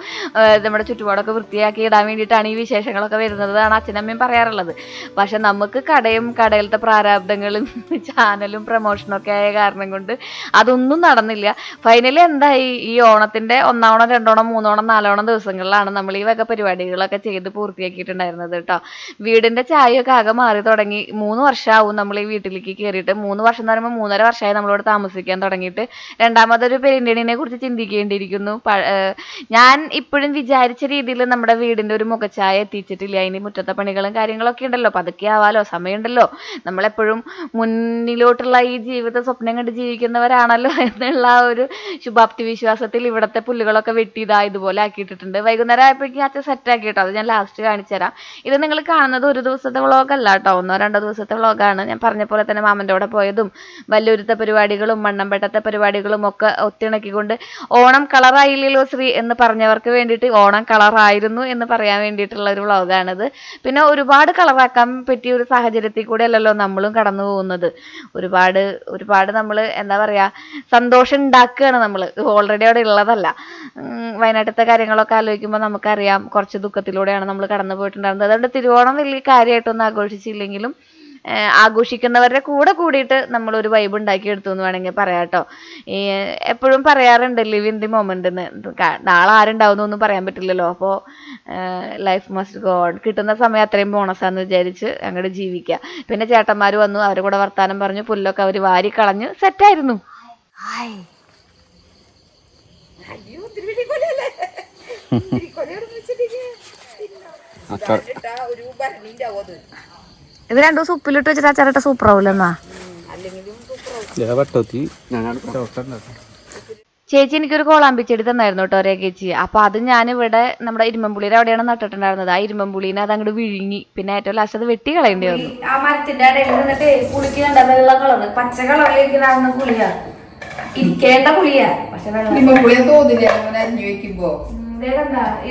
നമ്മുടെ ചുറ്റുപാടൊക്കെ വൃത്തിയാക്കി ഇടാൻ വേണ്ടിയിട്ടാണ് ഈ വിശേഷങ്ങളൊക്കെ വരുന്നതാണ് അച്ഛനമ്മയും പറയാറുള്ളത്. പക്ഷെ നമുക്ക് കടയിലത്തെ പ്രാരാബ്ദങ്ങളും ചാനലും പ്രൊമോഷനും ഒക്കെ ആയ കാരണം കൊണ്ട് അതൊന്നും നടന്നില്ല. ഫൈനലി എന്തായി, ഈ ഓണത്തിന്റെ 1 ഓണം 2 ഓണം 3 ഓണം 4 ഓണം ദിവസങ്ങളിലാണ് നമ്മൾ ഈ വക പരിപാടികളൊക്കെ ചെയ്ത് പൂർത്തിയാക്കിയിട്ടുണ്ടായിരുന്നത് കേട്ടോ. വീടിന്റെ ചായയൊക്കെ ആകെ മാറി തുടങ്ങി. 3 വർഷമാവും നമ്മൾ ഈ വീട്ടിലേക്ക് കയറിയിട്ട്. 3 വർഷം എന്ന് പറയുമ്പോൾ 3.5 വർഷമായി നമ്മളിവിടെ താമസിക്കാൻ തുടങ്ങിയിട്ട്. രണ്ടാമതൊരു പെരിന്തണിനെ കുറിച്ച് ചിന്തിക്കേണ്ടിയിരിക്കുന്നു. ഞാൻ ഇപ്പോഴും വിചാരിച്ച രീതിയിൽ നമ്മുടെ വീടിന്റെ ഒരു മുഖച്ഛായ എത്തിച്ചിട്ടില്ല. അതിന് മുറ്റത്തെ പണികളും കാര്യങ്ങളൊക്കെ ഉണ്ടല്ലോ, പതുക്കെ ആവാലോ, സമയമുണ്ടല്ലോ. നമ്മളെപ്പോഴും മുന്നിലോട്ടുള്ള ഈ ജീവിത സ്വപ്നം കണ്ട് ജീവിക്കുന്നവരാണല്ലോ എന്നുള്ള ആ ഒരു ശുഭാപ്തി വിശ്വാസത്തിൽ ഇവിടുത്തെ പുല്ലുകളൊക്കെ വെട്ടി ഇതുപോലെ ആക്കിയിട്ടിട്ടുണ്ട്. വൈകുന്നേരം ആയപ്പോഴേക്കും അച്ഛൻ സെറ്റ് ആക്കി കേട്ടോ. അത് ഞാൻ ലാസ്റ്റ് കാണിച്ചു തരാം. ഇത് നിങ്ങൾ കാണുന്നത് ഒരു ദിവസത്തെ വ്ളോഗല്ല കേട്ടോ, 1-2 ദിവസത്തെ വ്ളോഗാണ്. ഞാൻ പറഞ്ഞ പോലെ തന്നെ മാമൻ്റെ കൂടെ പോയതും വല്ലൂരത്തെ പരിപാടികളും മണ്ണമ്പേട്ടത്തെ പരിപാടികളും ഒക്കെ ഒത്തിണക്കിക്കൊണ്ട് ഓണം കളറായില്ലല്ലോ ശ്രീ എന്ന് പറഞ്ഞവർക്ക് വേണ്ടിയിട്ട് ഓണം കളറായിരുന്നു എന്ന് പറയാൻ വേണ്ടിയിട്ടുള്ള ഒരു വ്ളോഗാണിത്. പിന്നെ ഒരുപാട് കളറാക്കാൻ പറ്റിയ ഒരു സാഹചര്യത്തിൽ കൂടെ അല്ലല്ലോ നമ്മളും കടന്നു പോകുന്നത്. ഒരുപാട് നമ്മൾ എന്താ പറയുക സന്തോഷം ഉണ്ടാക്കുകയാണ് നമ്മൾ, ഓൾറെഡി അവിടെ ഉള്ളതല്ല. വയനാട്ടിലത്തെ കാര്യങ്ങളൊക്കെ ആലോചിക്കുമ്പോൾ നമുക്കറിയാം കുറച്ച് ദുഃഖത്തിലൂടെയാണ് നമ്മൾ കടന്നു പോയിട്ടുണ്ടായിരുന്നത്. അതുകൊണ്ട് തിരുവോണം വലിയ കാര്യമായിട്ടൊന്നും ആഘോഷിച്ചില്ലെങ്കിലും ആഘോഷിക്കുന്നവരുടെ കൂടെ കൂടിയിട്ട് നമ്മളൊരു വൈബ് ഉണ്ടാക്കിയെടുത്തു എന്ന് വേണമെങ്കിൽ പറയാം കേട്ടോ. ഈ എപ്പോഴും പറയാറുണ്ട് ലിവ് ഇൻ ദി മൊമെന്റ് എന്ന്. നാളെ ആരുണ്ടാവുന്നൊന്നും പറയാൻ പറ്റില്ലല്ലോ. അപ്പോൾ ലൈഫ് മസ്റ്റ് ഗോ ഓൺ, കിട്ടുന്ന സമയം അത്രയും ബോണസാന്ന് വിചാരിച്ച് അങ്ങോട്ട് ജീവിക്കുക. പിന്നെ ചേട്ടന്മാർ വന്നു, അവരുടെ കൂടെ വർത്താനം പറഞ്ഞു, പുല്ലൊക്കെ അവർ വാരി കളഞ്ഞ് സെറ്റായിരുന്നു. ഇത് രണ്ടു ദിവസം ഉപ്പിലിട്ട് വെച്ചിട്ട് അച്ചാറിട്ട സൂപ്പർ ആവൂലെന്നാ. ചേച്ചി എനിക്കൊരു കോളാമ്പിച്ചെടി തന്നായിരുന്നു കേട്ടോ രേഖേച്ചി. അപ്പൊ അത് ഞാനിവിടെ നമ്മുടെ ഇരുമ്പമ്പുളിയുടെ അവിടെയാണ് നട്ടിട്ടുണ്ടായിരുന്നത്. ആ ഇരുമ്പമ്പുളീനെ അത് അങ്ങോട്ട് വിഴുങ്ങി. പിന്നെ ഏറ്റവും ലാസ്റ്റ് അത് വെട്ടി കളയേണ്ടി വന്നു. ആ മരത്തിന്റെ ഇടയിൽ നിന്നിട്ട് പുളിക്ക് കണ്ട വെള്ള കളറ് പച്ച കളറിലേക്ക് നടന്ന പുളിയാ, ഇരിക്കേണ്ട പുളിയാ. പക്ഷെ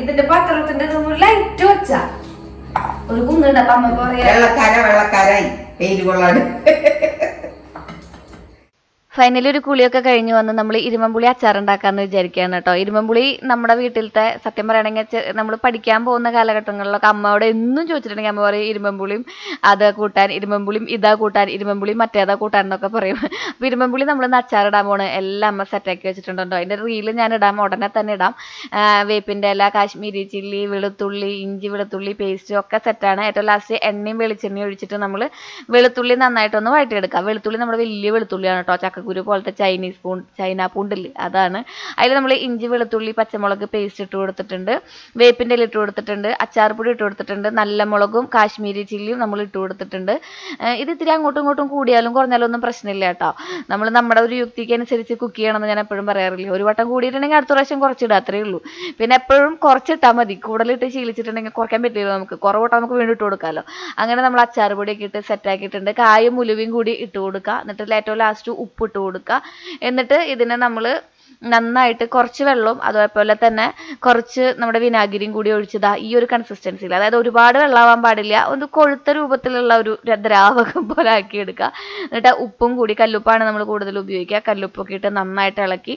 ഇതിന്റെ പത്രത്തിന്റെ ലൈറ്റ് വെച്ച ഒരു കുന്നുണ്ട്. അപ്പൊ അമ്മ പറയാ വെള്ളക്കാരായി പേര് കൊള്ളാട്. ഫൈനലി ഒരു കുളിയൊക്കെ കഴിഞ്ഞ് വന്ന് നമ്മൾ ഇരുമ്പുളി അച്ചാറുണ്ടാക്കാന്ന് വിചാരിക്കുകയാണ് കേട്ടോ. ഇരുമ്പുളി നമ്മുടെ വീട്ടിലത്തെ സത്യം പറയുകയാണെങ്കിൽ നമ്മൾ പഠിക്കാൻ പോകുന്ന കാലഘട്ടങ്ങളിലൊക്കെ അമ്മയോട് എന്നും ചോദിച്ചിട്ടുണ്ടെങ്കിൽ അമ്മ പറയും ഇരുമ്പുളിയും അത് കൂട്ടാൻ, ഇരുമ്പുളിയും ഇതാ കൂട്ടാൻ, ഇരുമ്പുളിയും മറ്റേതാ കൂട്ടാൻ എന്നൊക്കെ പറയും. അപ്പോൾ ഇരുമ്പുളി നമ്മളിന്ന് അച്ചാറിടാൻ പോണ് എല്ലാം അമ്മ സെറ്റാക്കി വെച്ചിട്ടുണ്ടോ. അതിൻ്റെ റീല് ഞാൻ ഇടാം, ഉടനെ തന്നെ ഇടാം. വേപ്പിൻ്റെ ഇല, കാശ്മീരി ചില്ലി, വെളുത്തുള്ളി, ഇഞ്ചി വെളുത്തുള്ളി പേസ്റ്റ് ഒക്കെ സെറ്റാണ്. ഏറ്റവും ലാസ്റ്റ് എണ്ണയും വെളിച്ചെണ്ണയും ഒഴിച്ചിട്ട് നമ്മൾ വെളുത്തുള്ളി നന്നായിട്ടൊന്ന് വഴറ്റിയെടുക്കാം. വെളുത്തുള്ളി നമ്മുടെ വലിയ വെളുത്തുള്ളിയാണ് കേട്ടോ, ചക്കക്കുരു പോലത്തെ ചൈന പൂണ്ടില്ലേ അതാണ്. അതിൽ നമ്മൾ ഇഞ്ചി വെളുത്തുള്ളി പച്ചമുളക് പേസ്റ്റ് ഇട്ട് കൊടുത്തിട്ടുണ്ട്, വേപ്പിൻ്റെ ഇല ഇട്ട് കൊടുത്തിട്ടുണ്ട്, അച്ചാർ പൊടി ഇട്ട് കൊടുത്തിട്ടുണ്ട്, നല്ല മുളകും കാശ്മീരി ചില്ലിയും നമ്മൾ ഇട്ട് കൊടുത്തിട്ടുണ്ട്. ഇത് ഇത്തിരി അങ്ങോട്ടും ഇങ്ങോട്ടും കൂടിയാലും കുറഞ്ഞാലും ഒന്നും പ്രശ്നമില്ല കേട്ടോ. നമ്മൾ നമ്മുടെ ഒരു യുക്തിക്ക് അനുസരിച്ച് കുക്ക് ചെയ്യണമെന്ന് ഞാൻ എപ്പോഴും പറയാറില്ല. ഒരു വട്ടം കൂടിയിട്ടുണ്ടെങ്കിൽ അടുത്ത പ്രാവശ്യം കുറച്ചിടുക, അത്രയേ ഉള്ളൂ. പിന്നെ എപ്പോഴും കുറച്ചിട്ടാൽ മതി, കൂടുതലിട്ട് ശീലിച്ചിട്ടുണ്ടെങ്കിൽ കുറയ്ക്കാൻ പറ്റില്ല. നമുക്ക് കുറവിട്ട് നമുക്ക് വീണ്ടും ഇട്ട് കൊടുക്കാമല്ലോ. അങ്ങനെ നമ്മൾ അച്ചാർ പൊടിയൊക്കെ ഇട്ട് സെറ്റാക്കിയിട്ടുണ്ട്. കായും ഉലുവയും കൂടി ഇട്ട് കൊടുക്കുക. എന്നിട്ട് ഏറ്റവും ലാസ്റ്റ് ഉപ്പ് ഇട്ട് കൊടുക്കുക. എന്നിട്ട് ഇതിനെ നമ്മൾ നന്നായിട്ട് കുറച്ച് വെള്ളവും അതേപോലെ തന്നെ കുറച്ച് നമ്മുടെ വിനാഗിരിയും കൂടി ഒഴിച്ചതാ ഈ ഒരു കൺസിസ്റ്റൻസിയിൽ, അതായത് ഒരുപാട് വെള്ളമാവാൻ പാടില്ല, ഒന്ന് കൊഴുത്ത രൂപത്തിലുള്ള ഒരു ദ്രാവകം പോലെ ആക്കിയെടുക്കുക. എന്നിട്ട് ഉപ്പും കൂടി, കല്ലുപ്പാണ് നമ്മൾ കൂടുതൽ ഉപയോഗിക്കുക, കല്ലുപ്പൊക്കെ ഇട്ട് നന്നായിട്ട് ഇളക്കി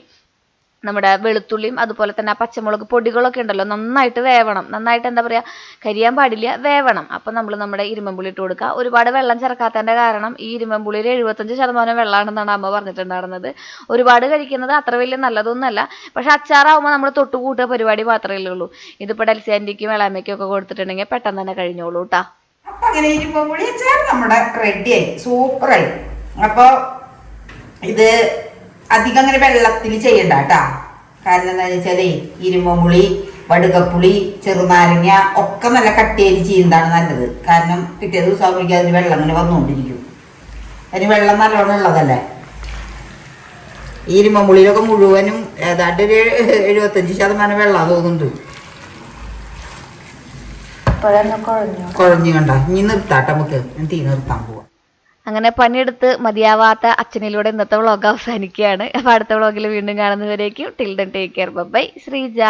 നമ്മുടെ വെളുത്തുള്ളിയും അതുപോലെ തന്നെ ആ പച്ചമുളക് പൊടികളൊക്കെ ഉണ്ടല്ലോ നന്നായിട്ട് വേവണം. നന്നായിട്ട് എന്താ പറയുക, കരിയാൻ പാടില്ല, വേവണം. അപ്പം നമ്മൾ നമ്മുടെ ഇരുമ്പുളി ഇട്ട് കൊടുക്കുക. ഒരുപാട് വെള്ളം ചേർക്കാത്തതിൻ്റെ കാരണം ഈ ഇരുമ്പുളിയിൽ 75% വെള്ളമാണെന്നാണ് അമ്മ പറഞ്ഞിട്ടുണ്ടായിരുന്നത്. ഒരുപാട് കഴിക്കുന്നത് അത്ര വലിയ നല്ലതൊന്നുമല്ല. പക്ഷെ അച്ചാറാവുമ്പോൾ നമ്മൾ തൊട്ടുകൂട്ടുക പരിപാടി മാത്രമേ ഉള്ളൂ. ഇതിപ്പോൾ ഡെൽസി ആൻറ്റിക്കും ഇളാമയ്ക്കും ഒക്കെ കൊടുത്തിട്ടുണ്ടെങ്കിൽ പെട്ടെന്ന് തന്നെ കഴിഞ്ഞോളൂ കേട്ടോ. അപ്പം അങ്ങനെ ഇരുമ്പുളി അച്ചാർ നമ്മുടെ റെഡിയായി, സൂപ്പറായി. അപ്പോൾ ഇത് അധികം അങ്ങനെ വെള്ളത്തിൽ ചെയ്യണ്ട കേട്ടാ. കാരണം എന്താണെന്ന് വെച്ചാൽ ഇരുമ്പുളി, വടുകപ്പുളി, ചെറുനാരങ്ങ ഒക്കെ നല്ല കട്ടിയായി ചെയ്യുന്നതാണ് നല്ലത്. കാരണം പിറ്റേ ദിവസം ആകുമ്പോഴേക്കും അതിന് വെള്ളം അങ്ങനെ വന്നുകൊണ്ടിരിക്കും. അതിന് വെള്ളം നല്ലോണം ഉള്ളതല്ലേ. ഈ ഇരുമ്പുളിയിലൊക്കെ മുഴുവനും ഏതാണ്ട് ഒരു 75% വെള്ളം തോന്നുന്നുണ്ട്. കുഴഞ്ഞു കണ്ട. ഇനി നിർത്താട്ടെ, നമുക്ക് തീ നിർത്താൻ പോവാം. അങ്ങനെ പണിയെടുത്ത് മതിയാവാത്ത അച്ഛനിലൂടെ ഇന്നത്തെ വ്ളോഗ് അവസാനിക്കുകയാണ്. അപ്പോൾ അടുത്ത വ്ളോഗിൽ വീണ്ടും കാണുന്നവരേക്കും till then take care, bye. Sreeja.